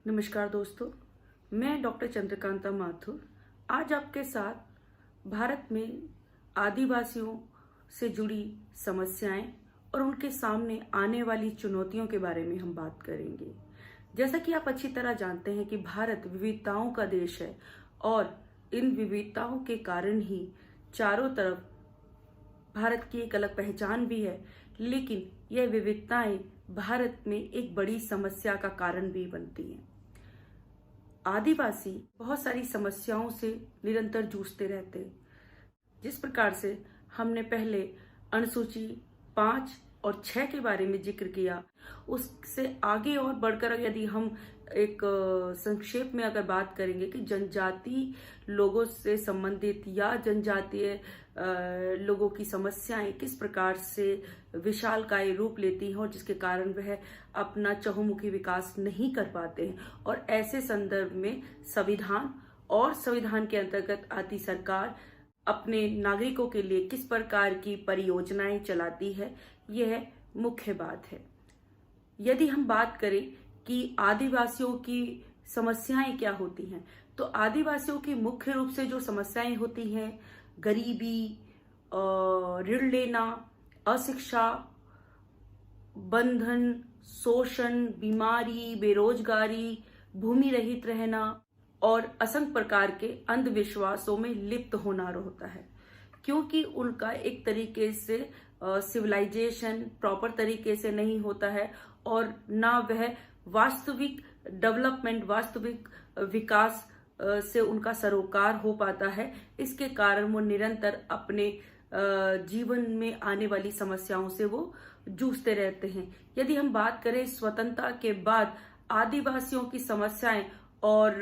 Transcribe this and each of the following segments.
नमस्कार दोस्तों, मैं डॉक्टर चंद्रकांता माथुर आज आपके साथ भारत में आदिवासियों से जुड़ी समस्याएं और उनके सामने आने वाली चुनौतियों के बारे में हम बात करेंगे। जैसा कि आप अच्छी तरह जानते हैं कि भारत विविधताओं का देश है और इन विविधताओं के कारण ही चारों तरफ भारत की एक अलग पहचान भी है, लेकिन यह विविधताएं भारत में एक बड़ी समस्या का कारण भी बनती हैं। आदिवासी बहुत सारी समस्याओं से निरंतर जूझते रहते हैं। जिस प्रकार से हमने पहले अनुसूची 5 और 6 के बारे में जिक्र किया, उससे आगे और बढ़कर यदि हम एक संक्षेप में अगर बात करेंगे कि जनजाति लोगों से संबंधित या जनजातीय लोगों की समस्याएं किस प्रकार से विशालकाय रूप लेती हैं और जिसके कारण वह अपना चहुमुखी विकास नहीं कर पाते हैं, और ऐसे संदर्भ में संविधान और संविधान के अंतर्गत आती सरकार अपने नागरिकों के लिए किस प्रकार की परियोजनाएं चलाती है, यह मुख्य बात है। यदि हम बात करें कि आदिवासियों की समस्याएं क्या होती हैं, तो आदिवासियों की मुख्य रूप से जो समस्याएं होती हैं, गरीबी, ऋण लेना, अशिक्षा, बंधन, शोषण, बीमारी, बेरोजगारी, भूमि रहित रहना और असंख्य प्रकार के अंधविश्वासों में लिप्त होना होता है, क्योंकि उनका एक तरीके से सिविलाइजेशन प्रॉपर तरीके से नहीं होता है और ना वह वास्तविक डेवलपमेंट, वास्तविक विकास से उनका सरोकार हो पाता है। इसके कारण वो निरंतर अपने जीवन में आने वाली समस्याओं से वो जूझते रहते हैं। यदि हम बात करें स्वतंत्रता के बाद आदिवासियों की समस्याएं और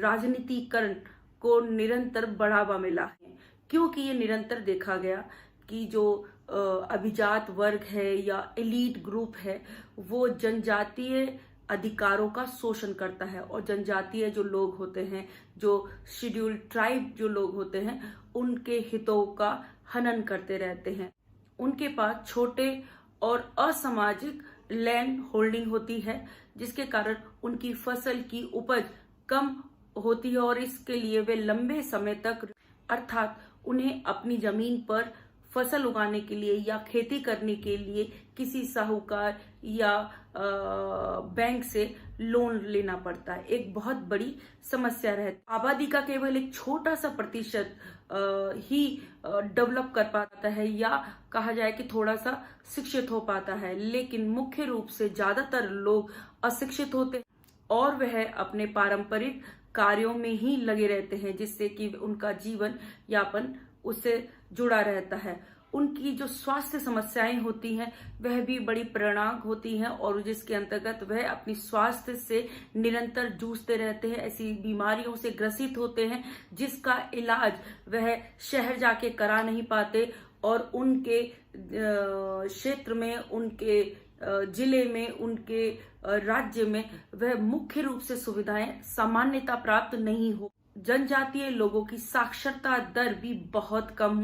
राजनीतिकरण को निरंतर बढ़ावा मिला है, क्योंकि ये निरंतर देखा गया कि जो अभिजात वर्ग है या एलीट ग्रुप है, वो जनजातीय अधिकारों का शोषण करता है और जनजातीय जो लोग होते हैं, जो शेड्यूल्ड ट्राइब जो लोग होते हैं, उनके हितों का हनन करते रहते हैं। उनके पास छोटे और असामाजिक लैंड होल्डिंग होती है, जिसके कारण उनकी फसल की उपज कम होती है और इसके लिए वे लंबे समय तक, अर्थात उन्हें अपनी जमीन पर फसल उगाने के लिए या खेती करने के लिए किसी साहूकार या बैंक से लोन लेना पड़ता है। एक बहुत बड़ी समस्या रहती है। आबादी का केवल एक छोटा सा प्रतिशत ही डेवलप कर पाता है या कहा जाए कि थोड़ा सा शिक्षित हो पाता है, लेकिन मुख्य रूप से ज्यादातर लोग अशिक्षित होते हैं और वह अपने पारंपरिक कार्यों में ही लगे रहते हैं, जिससे कि उनका जीवन यापन उससे जुड़ा रहता है। उनकी जो स्वास्थ्य समस्याएं होती हैं वह भी बड़ी प्रेरणाक होती हैं और जिसके अंतर्गत वह अपनी स्वास्थ्य से निरंतर जूझते रहते हैं, ऐसी बीमारियों से ग्रसित होते हैं जिसका इलाज वह शहर जाके करा नहीं पाते और उनके क्षेत्र में, उनके जिले में, उनके राज्य में वह मुख्य रूप से सुविधाएं सामान्यता प्राप्त नहीं हो। जनजातीय लोगों की साक्षरता दर भी बहुत कम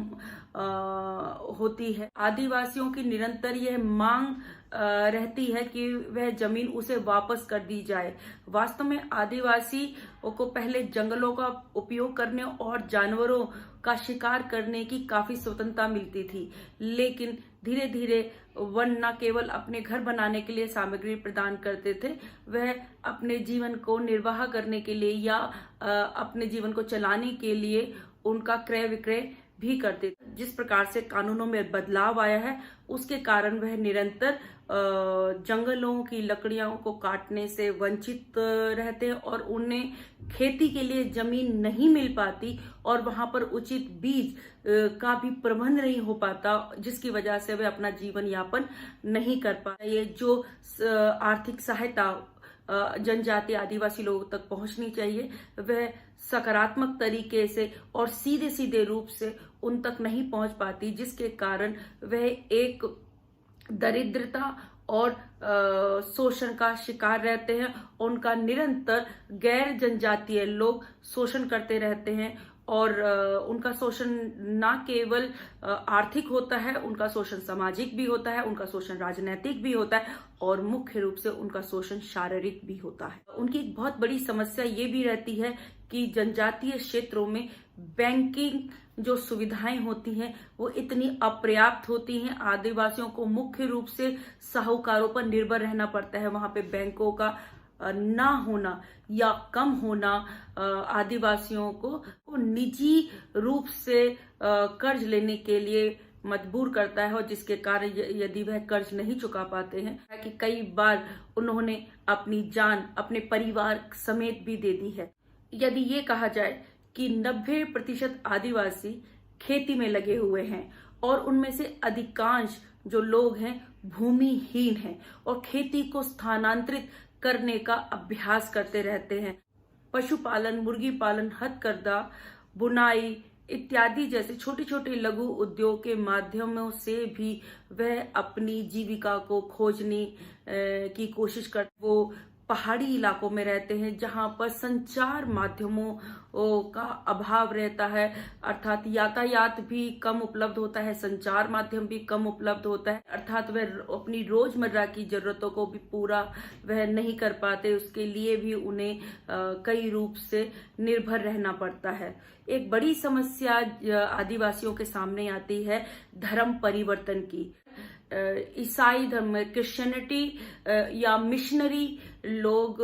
होती है। आदिवासियों की निरंतर यह मांग रहती है कि वह जमीन उसे वापस कर दी जाए। वास्तव में आदिवासी को पहले जंगलों का उपयोग करने और जानवरों का शिकार करने की काफी स्वतंत्रता मिलती थी, लेकिन धीरे धीरे वन न केवल अपने घर बनाने के लिए सामग्री प्रदान करते थे, वह अपने जीवन को निर्वाह करने के लिए या अपने जीवन को चलाने के लिए उनका क्रय विक्रय भी करते थे। जिस प्रकार से कानूनों में बदलाव आया है, उसके कारण वह निरंतर जंगलों की लकड़ियों को काटने से वंचित रहते हैं और उन्हें खेती के लिए जमीन नहीं मिल पाती और वहां पर उचित बीज का भी प्रबंध नहीं हो पाता, जिसकी वजह से वे अपना जीवन यापन नहीं कर पाते। ये जो आर्थिक सहायता जनजातीय आदिवासी लोगों तक पहुंचनी चाहिए, वह सकारात्मक तरीके से और सीधे सीधे रूप से उन तक नहीं पहुंच पाती, जिसके कारण वह एक दरिद्रता और शोषण का शिकार रहते हैं। उनका निरंतर गैर जनजातीय लोग शोषण करते रहते हैं और उनका शोषण न केवल आर्थिक होता है, उनका शोषण सामाजिक भी होता है, उनका शोषण राजनीतिक भी होता है और मुख्य रूप से उनका शोषण शारीरिक भी होता है। उनकी एक बहुत बड़ी समस्या ये भी रहती है कि जनजातीय क्षेत्रों में बैंकिंग जो सुविधाएं होती हैं वो इतनी अपर्याप्त होती हैं। आदिवासियों को मुख्य रूप से साहूकारों पर निर्भर रहना पड़ता है। वहां पे बैंकों का ना होना या कम होना आदिवासियों को निजी रूप से कर्ज लेने के लिए मजबूर करता है और जिसके कारण यदि वह कर्ज नहीं चुका पाते हैं कि कई बार उन्होंने अपनी जान अपने परिवार समेत भी दे दी है। यदि ये कहा जाए कि 90% आदिवासी खेती में लगे हुए हैं और उनमें से अधिकांश जो लोग हैं भूमिहीन हैं और खेती को स्थानांतरित करने का अभ्यास करते रहते हैं। पशुपालन, मुर्गी पालन, हथकरघा, बुनाई इत्यादि जैसे छोटे छोटे लघु उद्योग के माध्यमों से भी वह अपनी जीविका को खोजने की कोशिश करते। वो पहाड़ी इलाकों में रहते हैं जहां पर संचार माध्यमों का अभाव रहता है, अर्थात यातायात भी कम उपलब्ध होता है, संचार माध्यम भी कम उपलब्ध होता है, अर्थात वह अपनी रोजमर्रा की जरूरतों को भी पूरा वह नहीं कर पाते। उसके लिए भी उन्हें कई रूप से निर्भर रहना पड़ता है। एक बड़ी समस्या आदिवासियों के सामने आती है धर्म परिवर्तन की। ईसाई धर्म में क्रिश्चियनिटी या मिशनरी लोग,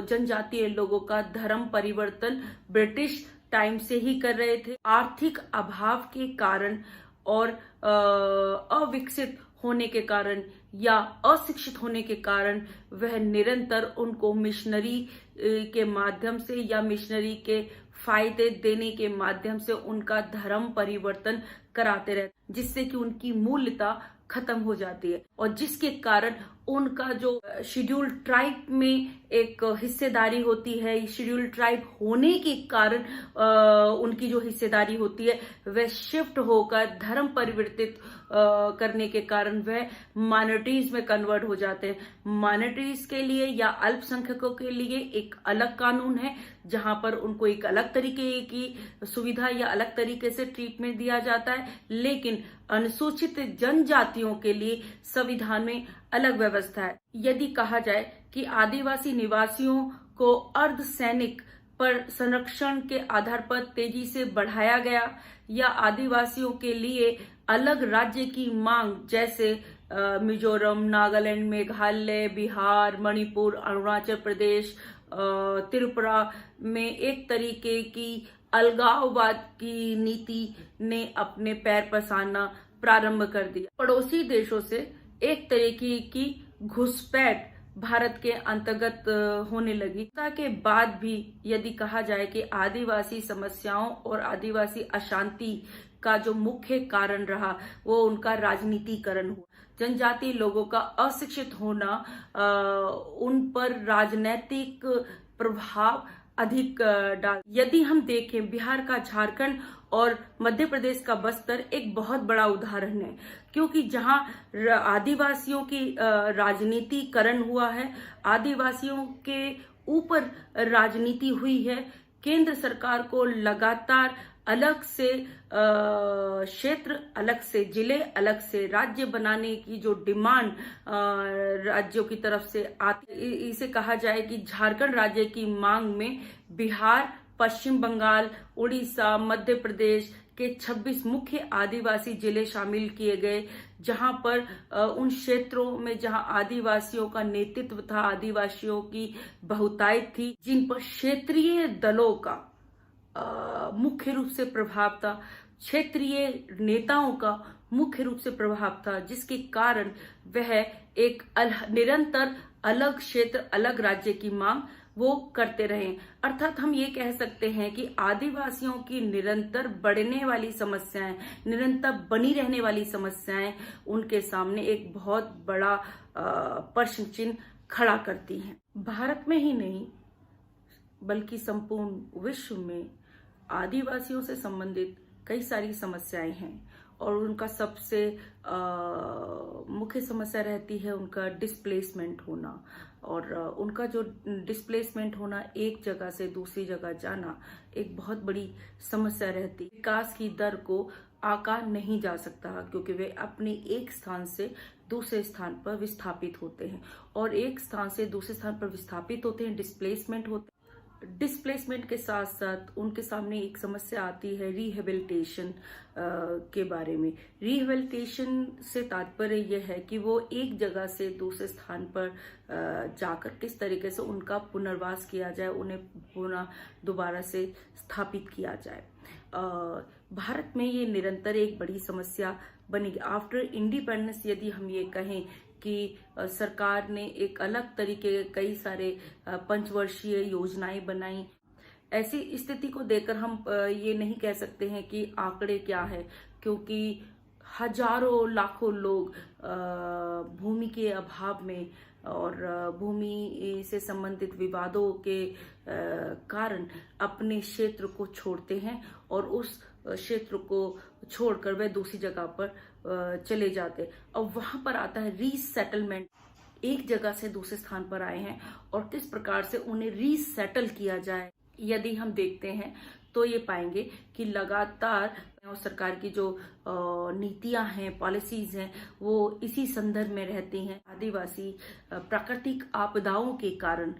जनजातीय लोगों का धर्म परिवर्तन ब्रिटिश टाइम से ही कर रहे थे। आर्थिक अभाव के कारण और अविकसित होने के कारण या अशिक्षित होने के कारण वह निरंतर उनको मिशनरी के माध्यम से या मिशनरी के फायदे देने के माध्यम से उनका धर्म परिवर्तन कराते रहते, जिससे कि उनकी मूल्यता खत्म हो जाती है और जिसके कारण उनका जो शेड्यूल ट्राइब में एक हिस्सेदारी होती है, शेड्यूल ट्राइब होने के कारण उनकी जो हिस्सेदारी होती है वह शिफ्ट होकर धर्म परिवर्तित करने के कारण वह माइनॉरिटीज में कन्वर्ट हो जाते हैं। माइनॉरिटीज के लिए या अल्पसंख्यकों के लिए एक अलग कानून है जहां पर उनको एक अलग तरीके की सुविधा या अलग तरीके से ट्रीटमेंट दिया जाता है, लेकिन अनुसूचित जनजातियों के लिए संविधान में अलग व्यवस्था है। यदि कहा जाए कि आदिवासी निवासियों को अर्धसैनिक पर संरक्षण के आधार पर तेजी से बढ़ाया गया या आदिवासियों के लिए अलग राज्य की मांग जैसे मिजोरम, नागालैंड, मेघालय, बिहार, मणिपुर, अरुणाचल प्रदेश, त्रिपुरा में एक तरीके की अलगाववाद की नीति ने अपने पैर पसारना प्रारंभ कर दिया। पड़ोसी देशों से एक तरीके की घुसपैठ भारत के अंतर्गत होने लगी। के बाद भी यदि कहा जाए कि आदिवासी समस्याओं और आदिवासी अशांति का जो मुख्य कारण रहा वो उनका राजनीतिकरण हुआ। जनजातीय लोगों का अशिक्षित होना उन पर राजनीतिक प्रभाव अधिक डाल। यदि हम देखें बिहार का झारखंड और मध्य प्रदेश का बस्तर एक बहुत बड़ा उदाहरण है, क्योंकि जहां आदिवासियों की राजनीतिकरण हुआ है, आदिवासियों के ऊपर राजनीति हुई है। केंद्र सरकार को लगातार अलग से क्षेत्र, अलग से जिले, अलग से राज्य बनाने की जो डिमांड राज्यों की तरफ से आती, इसे कहा जाए कि झारखंड राज्य की मांग में बिहार, पश्चिम बंगाल, उड़ीसा, मध्य प्रदेश के 26 मुख्य आदिवासी जिले शामिल किए गए, जहां पर उन क्षेत्रों में जहां आदिवासियों का नेतृत्व था, आदिवासियों की बहुतायत थी, जिन पर क्षेत्रीय दलों का मुख्य रूप से प्रभाव था, क्षेत्रीय नेताओं का मुख्य रूप से प्रभाव था, जिसके कारण वह एक निरंतर अलग क्षेत्र, अलग राज्य की मांग वो करते रहे। अर्थात हम ये कह सकते हैं कि आदिवासियों की निरंतर बढ़ने वाली समस्याएं, निरंतर बनी रहने वाली समस्याएं उनके सामने एक बहुत बड़ा प्रश्न चिन्ह खड़ा करती हैं। भारत में ही नहीं बल्कि संपूर्ण विश्व में आदिवासियों से संबंधित कई सारी समस्याएं हैं और उनका सबसे मुख्य समस्या रहती है उनका डिस्प्लेसमेंट होना। और उनका जो डिस्प्लेसमेंट होना, एक जगह से दूसरी जगह जाना, एक बहुत बड़ी समस्या रहती है। विकास की दर को आंका नहीं जा सकता क्योंकि वे अपने एक स्थान से दूसरे स्थान पर विस्थापित होते हैं, और एक स्थान से दूसरे स्थान पर विस्थापित होते हैं, डिस्प्लेसमेंट होते हैं। डिस्प्लेसमेंट के साथ साथ उनके सामने एक समस्या आती है रिहेबिलिटेशन के बारे में। रिहेबिलिटेशन से तात्पर्य यह है कि वो एक जगह से दूसरे स्थान पर जाकर किस तरीके से उनका पुनर्वास किया जाए, उन्हें पुनः दोबारा से स्थापित किया जाए। भारत में ये निरंतर एक बड़ी समस्या बनी। आफ्टर इंडिपेंडेंस यदि हम ये कहें कि सरकार ने एक अलग तरीके कई सारे पंचवर्षीय योजनाएं बनाई, ऐसी स्थिति को देखकर हम ये नहीं कह सकते हैं कि आंकड़े क्या है, क्योंकि हजारों लाखों लोग भूमि के अभाव में और भूमि से संबंधित विवादों के कारण अपने क्षेत्र को छोड़ते हैं और उस क्षेत्र को छोड़कर वे दूसरी जगह पर चले जाते। अब वहां पर आता है रीसेटलमेंट। एक जगह से दूसरे स्थान पर आए हैं और किस प्रकार से उन्हें रीसेटल किया जाए। यदि हम देखते हैं तो ये पाएंगे कि लगातार सरकार की जो नीतियां हैं, पॉलिसीज हैं, वो इसी संदर्भ में रहती हैं। आदिवासी प्राकृतिक आपदाओं के कारण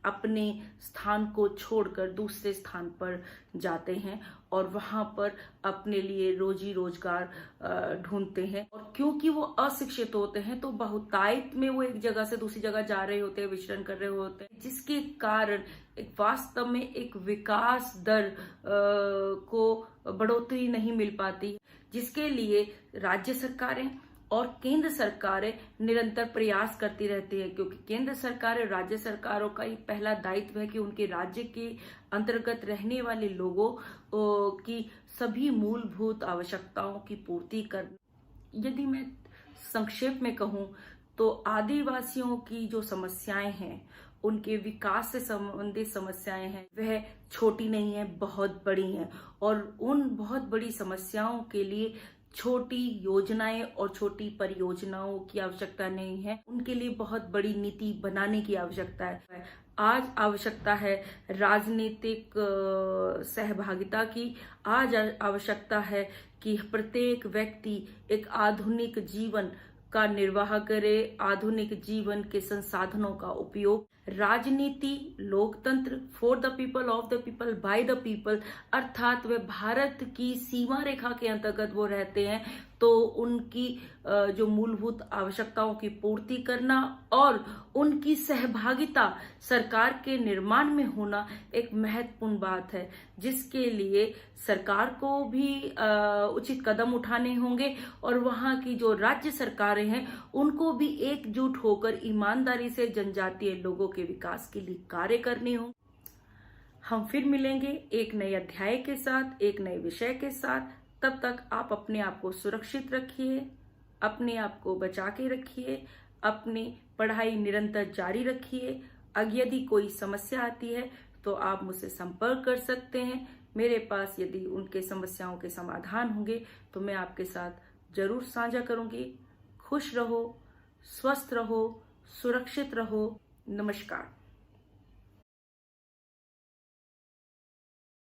अपने स्थान को छोड़कर दूसरे स्थान पर जाते हैं और वहां पर अपने लिए रोजी रोजगार ढूंढते हैं। और क्योंकि वो अशिक्षित होते हैं तो बहुतायत में वो एक जगह से दूसरी जगह जा रहे होते हैं, विचरण कर रहे होते हैं, जिसके कारण एक वास्तव में एक विकास दर को बढ़ोतरी नहीं मिल पाती, जिसके लिए राज्य सरकारें और केंद्र सरकारें निरंतर प्रयास करती रहती है। क्योंकि केंद्र सरकार और राज्य सरकारों का ही पहला दायित्व है कि उनके राज्य के अंतर्गत रहने वाले लोगों की सभी मूलभूत आवश्यकताओं की पूर्ति कर। यदि मैं संक्षेप में कहूं तो आदिवासियों की जो समस्याएं हैं, उनके विकास से संबंधित समस्याएं हैं, वह छोटी नहीं है, बहुत बड़ी हैं। और उन बहुत बड़ी समस्याओं के लिए छोटी योजनाएं और छोटी परियोजनाओं की आवश्यकता नहीं है, उनके लिए बहुत बड़ी नीति बनाने की आवश्यकता है। आज आवश्यकता है राजनीतिक सहभागिता की। आज आवश्यकता है कि प्रत्येक व्यक्ति एक आधुनिक जीवन का निर्वाह करे, आधुनिक जीवन के संसाधनों का उपयोग। राजनीति, लोकतंत्र, for the people, of the people, by the people, अर्थात वे भारत की सीमा रेखा के अंतर्गत वो रहते हैं, तो उनकी जो मूलभूत आवश्यकताओं की पूर्ति करना और उनकी सहभागिता सरकार के निर्माण में होना एक महत्वपूर्ण बात है, जिसके लिए सरकार को भी उचित कदम उठाने होंगे और वहां की जो राज्य सरकारें हैं उनको भी एकजुट होकर ईमानदारी से जनजातीय लोगों के विकास के लिए कार्य करने होंगे। हम फिर मिलेंगे एक नए अध्याय के साथ, एक नए विषय के साथ। तब तक आप अपने आप को सुरक्षित रखिए, अपने आप को बचा के रखिए, अपनी पढ़ाई निरंतर जारी रखिए। यदि कोई समस्या आती है तो आप मुझसे संपर्क कर सकते हैं। मेरे पास यदि उनके समस्याओं के समाधान होंगे तो मैं आपके साथ जरूर साझा करूंगी। खुश रहो, स्वस्थ रहो, सुरक्षित रहो। नमस्कार।